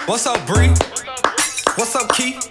What's up, Bree? What's up, Keith?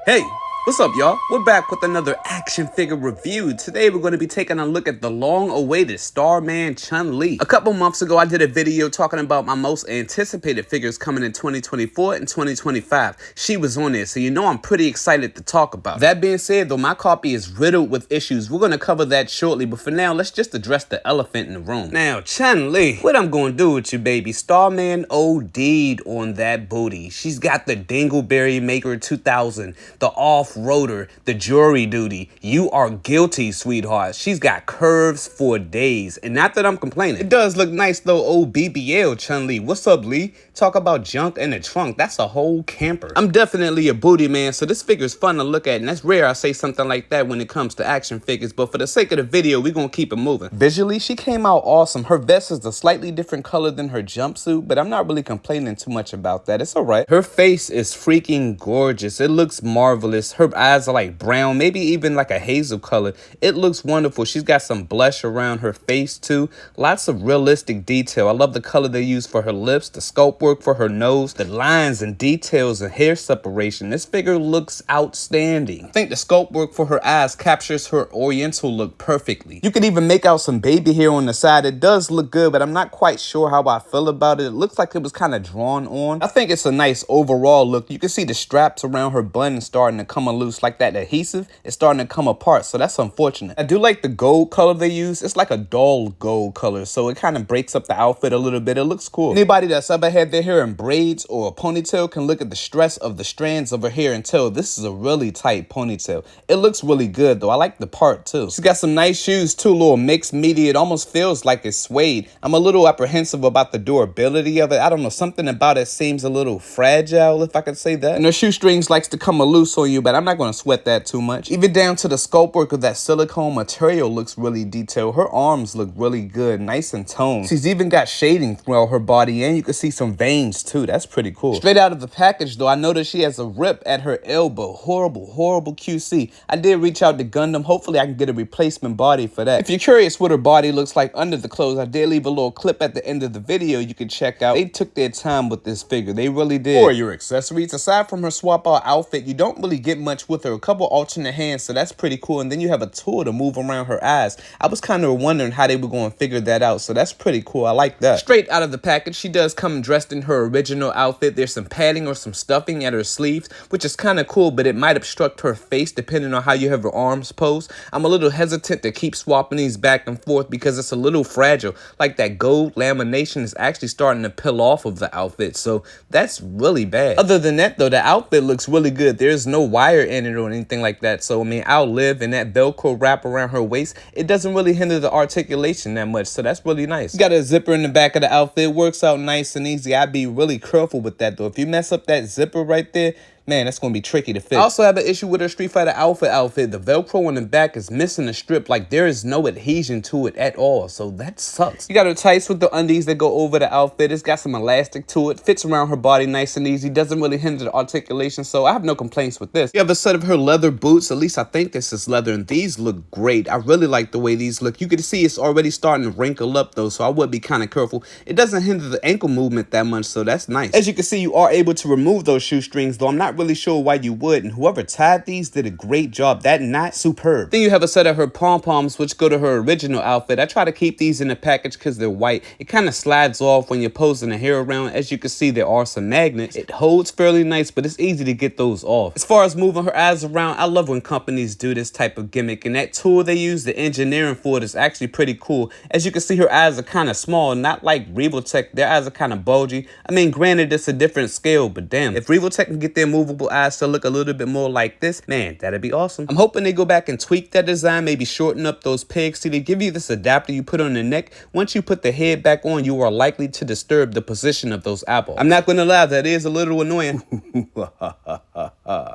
Hey, what's up, y'all? We're back with another action figure review. Today we're going to be taking a look at the long-awaited Starman Chun Li. A couple months ago, I did a video talking about my most anticipated figures coming in 2024 and 2025. She was on there, so you know I'm pretty excited to talk about. That being said, though, my copy is riddled with issues. We're going to cover that shortly, but for now, let's just address the elephant in the room. Now, Chun Li, what I'm going to do with you, baby? Starman OD'd on that booty. She's got the Dingleberry Maker 2000, the off-roader, the jury duty. You are guilty, sweetheart. She's got curves for days. And not that I'm complaining. It does look nice though, old BBL Chun-Li. What's up, Lee? Talk about junk in the trunk. That's a whole camper. I'm definitely a booty man, so this figure is fun to look at. And that's rare I say something like that when it comes to action figures. But for the sake of the video, we're going to keep it moving. Visually, she came out awesome. Her vest is a slightly different color than her jumpsuit, but I'm not really complaining too much about that. It's all right. Her face is freaking gorgeous. It looks marvelous. Her eyes are like brown, maybe even like a hazel color. It looks wonderful. She's got some blush around her face too. Lots of realistic detail. I love the color they use for her lips, the sculpt work for her nose, the lines and details and hair separation. This figure looks outstanding. I think the sculpt work for her eyes captures her oriental look perfectly. You can even make out some baby hair on the side. It does look good, but I'm not quite sure how I feel about it. It looks like it was kind of drawn on. I think it's a nice overall look. You can see the straps around her bun starting to come loose, like that adhesive is starting to come apart, so that's unfortunate. I do like the gold color they use. It's like a dull gold color, so it kind of breaks up the outfit a little bit. It looks cool. Anybody that's ever had their hair in braids or a ponytail can look at the stress of the strands of her hair and tell this is a really tight ponytail. It looks really good though. I like the part too. She's got some nice shoes too, a little mixed media. It almost feels like it's suede. I'm a little apprehensive about the durability of it. I don't know, something about it seems a little fragile, if I could say that. And her shoestrings likes to come loose on you, but I'm not going to sweat that too much. Even down to the sculpt work of that silicone material looks really detailed. Her arms look really good, nice and toned. She's even got shading throughout her body, and you can see some veins too. That's pretty cool. Straight out of the package though, I noticed she has a rip at her elbow. Horrible QC. I did reach out to Gundam. Hopefully I can get a replacement body for that. If you're curious what her body looks like under the clothes, I did leave a little clip at the end of the video you can check out. They took their time with this figure. They really did. For your accessories, aside from her swap out outfit, you don't really get much with her. A couple alternate hands, so that's pretty cool. And then you have a tool to move around her eyes. I was kind of wondering how they were going to figure that out, so that's pretty cool. I like that. Straight out of the package, she does come dressed in her original outfit. There's some padding or some stuffing at her sleeves, which is kind of cool, but it might obstruct her face depending on how you have her arms posed. I'm a little hesitant to keep swapping these back and forth because it's a little fragile. Like that gold lamination is actually starting to peel off of the outfit, so that's really bad. Other than that though, the outfit looks really good. There's no wire in it or anything like that, so I mean, I'll live in that Velcro wrap around her waist. It doesn't really hinder the articulation that much, so that's really nice. Got a zipper in the back of the outfit. Works out nice and easy. I'd be really careful with that though. If you mess up that zipper right there, man, that's going to be tricky to fix. I also have an issue with her Street Fighter outfit. The Velcro on the back is missing a strip. Like, there is no adhesion to it at all, so that sucks. You got her tights with the undies that go over the outfit. It's got some elastic to it. Fits around her body nice and easy. Doesn't really hinder the articulation, so I have no complaints with this. You have a set of her leather boots. At least I think this is leather, and these look great. I really like the way these look. You can see it's already starting to wrinkle up, though, so I would be kind of careful. It doesn't hinder the ankle movement that much, so that's nice. As you can see, you are able to remove those shoestrings, though I'm not really sure why you would, and whoever tied these did a great job. That knot, superb. Then you have a set of her pom-poms, which go to her original outfit. I try to keep these in the package because they're white. It kind of slides off when you're posing the hair around. As you can see, there are some magnets. It holds fairly nice, but it's easy to get those off. As far as moving her eyes around, I love when companies do this type of gimmick, and that tool they use, the engineering for it, is actually pretty cool. As you can see, her eyes are kind of small, not like Revoltech. Their eyes are kind of bulgy. I mean, granted, it's a different scale, but damn, if Revoltech can get their movable eyes to look a little bit more like this, man, that'd be awesome. I'm hoping they go back and tweak that design, maybe shorten up those pegs. See, they give you this adapter you put on the neck. Once you put the head back on, you are likely to disturb the position of those eyeballs. I'm not going to lie, that is a little annoying.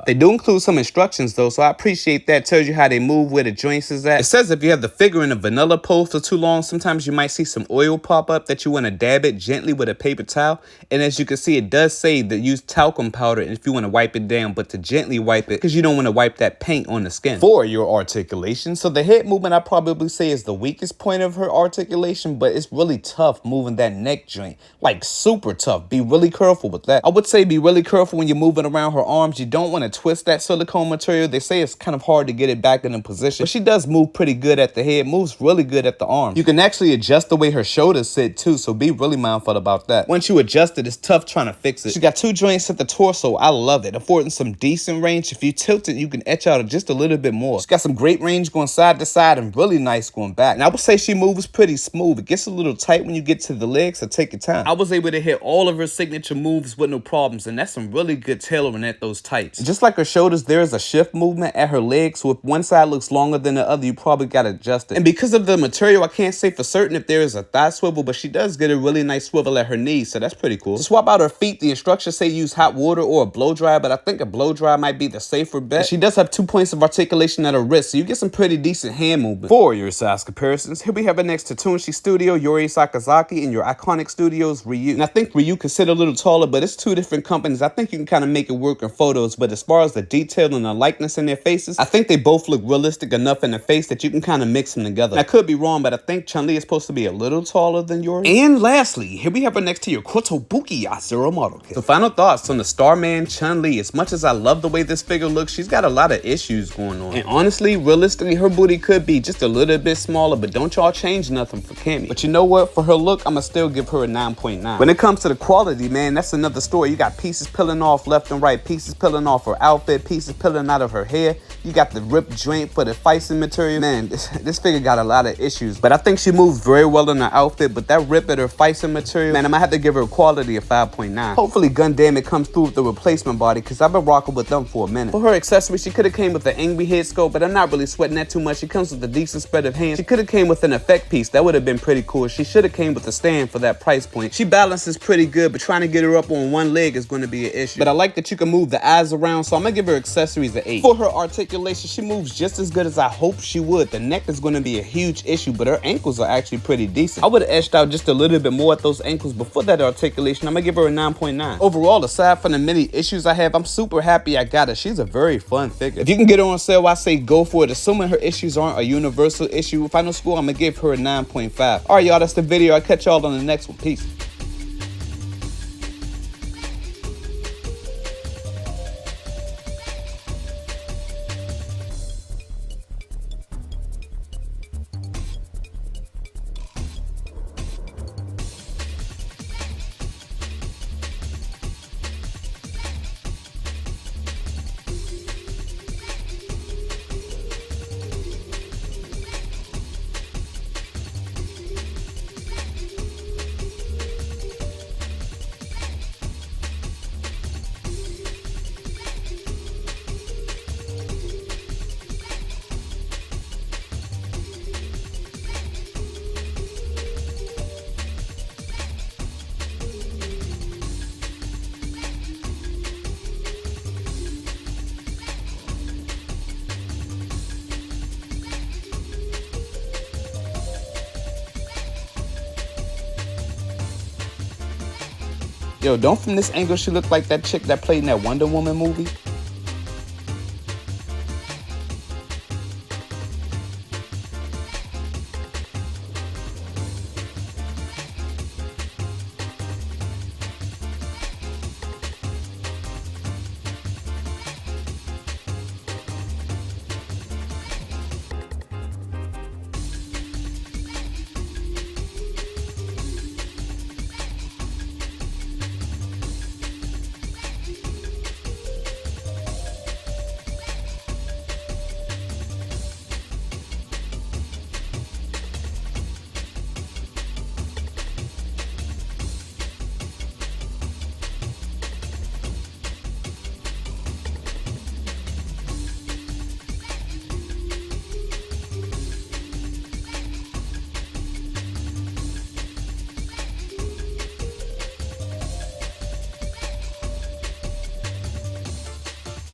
They do include some instructions though, so I appreciate that. Tells you how they move, where the joints is at. It says if you have the figure in a vanilla pose for too long, sometimes you might see some oil pop up that you want to dab it gently with a paper towel. And as you can see, it does say that use talcum powder if you want to wipe wipe it down, but to gently wipe it because you don't want to wipe that paint on the skin. For your articulation, so the head movement I probably say is the weakest point of her articulation, but it's really tough moving that neck joint, like super tough. Be really careful with that. I would say be really careful when you're moving around her arms. You don't want to twist that silicone material. They say it's kind of hard to get it back in position, but she does move pretty good at the head, moves really good at the arm. You can actually adjust the way her shoulders sit too, so be really mindful about that. Once you adjust it, it's tough trying to fix it. She got 2 joints at the torso. I love it, affording some decent range. If you tilt it, you can etch out just a little bit more. She's got some great range going side to side and really nice going back. And I would say she moves pretty smooth. It gets a little tight when you get to the legs, so take your time. I was able to hit all of her signature moves with no problems, and that's some really good tailoring at those tights. Just like her shoulders, there is a shift movement at her legs, so if one side looks longer than the other, you probably got to adjust it. And because of the material, I can't say for certain if there is a thigh swivel, but she does get a really nice swivel at her knees, so that's pretty cool. To swap out her feet, the instructions say use hot water or a blow dryer, but I think a blow dryer might be the safer bet. And she does have 2 points of articulation at her wrist, so you get some pretty decent hand movement. For your size comparisons, here we have it next to Tunshi Studio, Yuri Sakazaki, and your iconic studios, Ryu. And I think Ryu could sit a little taller, but it's 2 different companies. I think you can kind of make it work in photos, but as far as the detail and the likeness in their faces, I think they both look realistic enough in the face that you can kind of mix them together. And I could be wrong, but I think Chun Li is supposed to be a little taller than Yuri. And lastly, here we have her next to your Kotobuki Zero model kit. So final thoughts on the Starman Chun Li. As much as I love the way this figure looks, she's got a lot of issues going on. And honestly, realistically, her booty could be just a little bit smaller, but don't y'all change nothing for Cammy. But you know what? For her look, I'ma still give her a 9.9. When it comes to the quality, man, that's another story. You got pieces peeling off left and right, pieces peeling off her outfit, pieces peeling out of her hair. You got the ripped joint for the feicing material. Man, this figure got a lot of issues, but I think she moves very well in her outfit, but that rip at her feicing material, man, I might have to give her a quality of 5.9. Hopefully Gundam it comes through with the replacement body, because I've been rocking with them for a minute. For her accessories, she could have came with an angry head sculpt, but I'm not really sweating that too much. She comes with a decent spread of hands. She could have came with an effect piece. That would have been pretty cool. She should have came with a stand for that price point. She balances pretty good, but trying to get her up on one leg is going to be an issue. But I like that you can move the eyes around, so I'm going to give her accessories an 8. For her articulation, she moves just as good as I hoped she would. The neck is going to be a huge issue, but her ankles are actually pretty decent. I would have etched out just a little bit more at those ankles before that articulation. I'm going to give her a 9.9. Overall, aside from the many issues I have, I'm super happy I got her. She's a very fun figure. If you can get her on sale, I say go for it. Assuming her issues aren't a universal issue, final score, I'm going to give her a 9.5. All right, y'all, that's the video. I'll catch y'all on the next one. Peace. Yo, don't from this angle she look like that chick that played in that Wonder Woman movie?